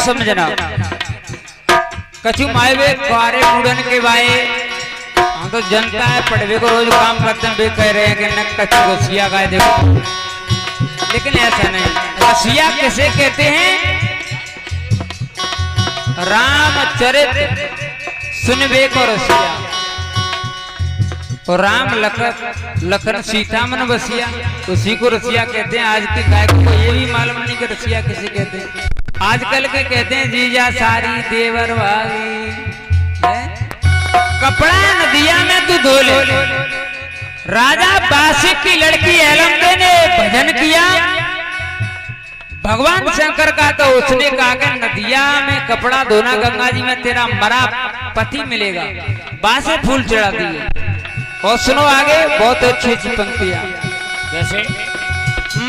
समझना कछु मायवे कुआरे मुड़न के बाए हम तो जनता है पढ़वे को रोज काम करते हैं वे कह रहे हैं कि न कछु रसिया का है देखो, लेकिन ऐसा नहीं। रसिया किसे कहते हैं? रामचरित सुनबे को रसिया, और राम लखन सीता मन बसिया, उसी को रसिया कहते हैं। आज के गायक को ये भी मालूम नहीं कि रसिया किसे कहते हैं। आजकल के कहते हैं जीजा सारी देवर भागी, कपड़ा नदिया में तू धो ले। राजा बासिक की लड़की एलम्बे ने भजन किया भगवान शंकर का, तो उसने कहा कि नदिया में कपड़ा धोना गंगा जी में तेरा मरा पति मिलेगा, बासे फूल चढ़ा दिए। और सुनो आगे बहुत अच्छी अच्छी पंक्तियां, जैसे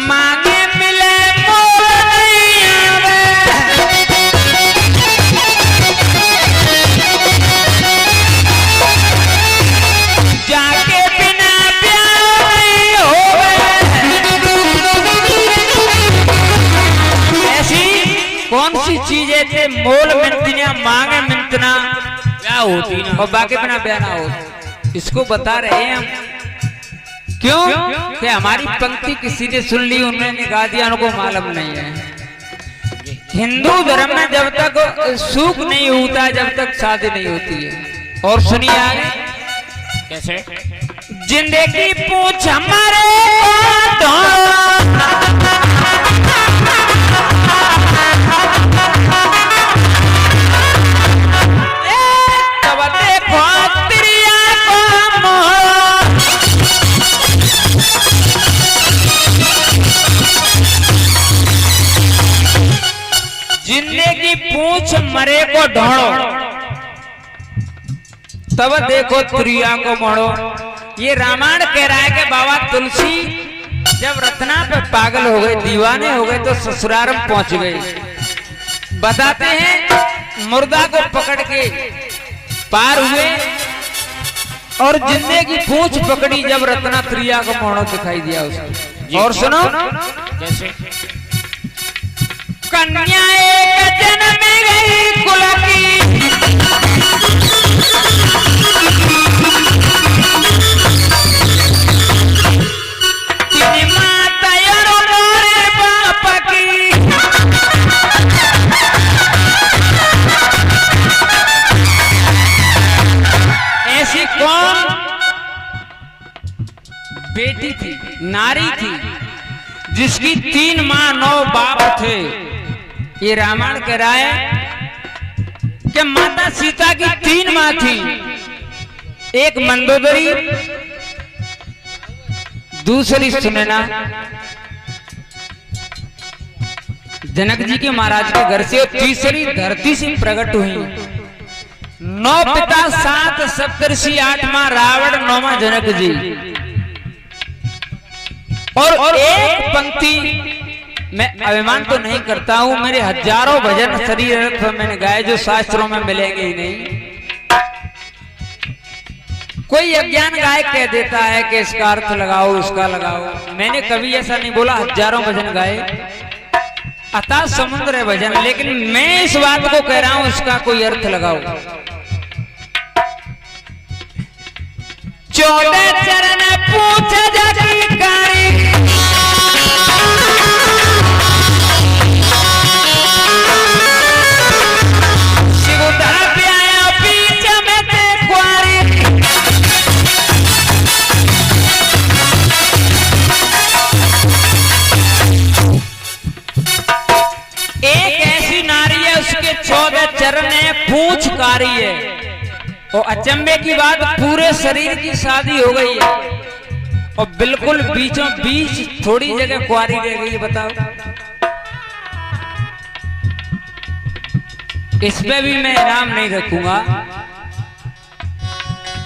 मांगे मिले मोल नहीं आवे, जाके बिना प्यार नहीं होवे। ऐसी कौन सी चीजें थे मोल मिलतियां मांगे मिलतना क्या होती ना, और बाकी बिना ब्याह ना हो, इसको बता रहे हैं हम। क्यों कि हमारी पंक्ति किसी ने सुन ली, उन्होंने गा दिया, उनको मालूम नहीं है। हिंदू धर्म में जब तक सुख नहीं होता जब तक शादी नहीं होती है। और सुनिए आगे कैसे जिंदगी पूछ हमारे जिंदगी पूछ मरे को ढोड़ो, तब देखो त्रिया को मोड़ो। ये रामायण कह रहा है कि बाबा तुलसी जब रत्ना पे पागल हो गए, दीवाने हो गए, तो ससुराल में पहुंच गए। बताते हैं मुर्दा को पकड़ के पार हुए और जिंदगी पूछ पकड़ी जब रत्ना त्रिया को मोड़ो दिखाई दिया उसको। और सुनो जैसे कन्या एक जन्म में गई कुल की, तीन माता और मोरे बाप की, ऐसी कौन बेटी थी, नारी थी जिसकी 3 माँ 9 बाप थे। ये रामायण कह रहा है कि माता सीता की 3 माँ थी, एक मंदोदरी, दूसरी सुनैना जनक जी के महाराज के घर से, और तीसरी धरती से प्रकट हुई। 9 पिता 7 सप्तर्षि 8 माँ रावण 9 माँ जनक जी। और एक पंक्ति मैं अभिमान तो नहीं करता हूं, मेरे हजारों भजन शरीर मैंने गाए जो शास्त्रों में मिलेंगे ही नहीं। कोई अज्ञान गायक कह देता है कि इसका अर्थ लगाओ इसका लगाओ, मैंने कभी ऐसा नहीं बोला। हजारों भजन गाए, अतः समुद्र है भजन, लेकिन मैं इस बात को कह रहा हूं इसका कोई अर्थ लगाओ। 14 चरण पूछ जाकी कारी, चरण है पूछ कारी है, और अचंभे की बात पूरे शरीर की शादी हो गई है, और बिल्कुल बीचों बीच थोड़ी जगह कुआरी रह गई। बताओ, इसमें भी मैं इनाम नहीं रखूंगा,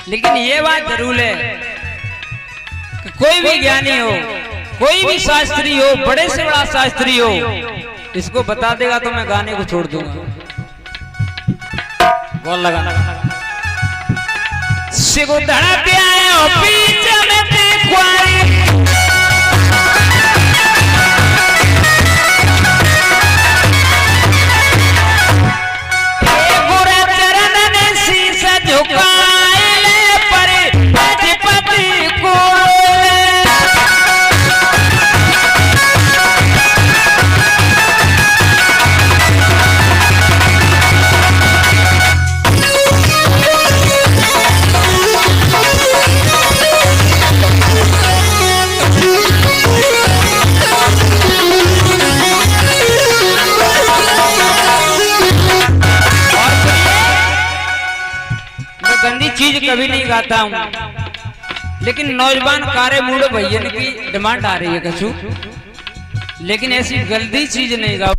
लेकिन ये बात जरूर है कि कोई भी ज्ञानी हो, कोई भी शास्त्री हो, बड़े से बड़ा शास्त्री हो, इसको बता देगा तो मैं गाने को छोड़ दूंगा। बोल लगा सिगुदड़ा पे आए हो बीच में ते कुआरी, कभी नहीं गाता हूँ, लेकिन नौजवान कारे मूड भैया की डिमांड आ रही है कछु, लेकिन ऐसी गलती चीज नहीं गाओ।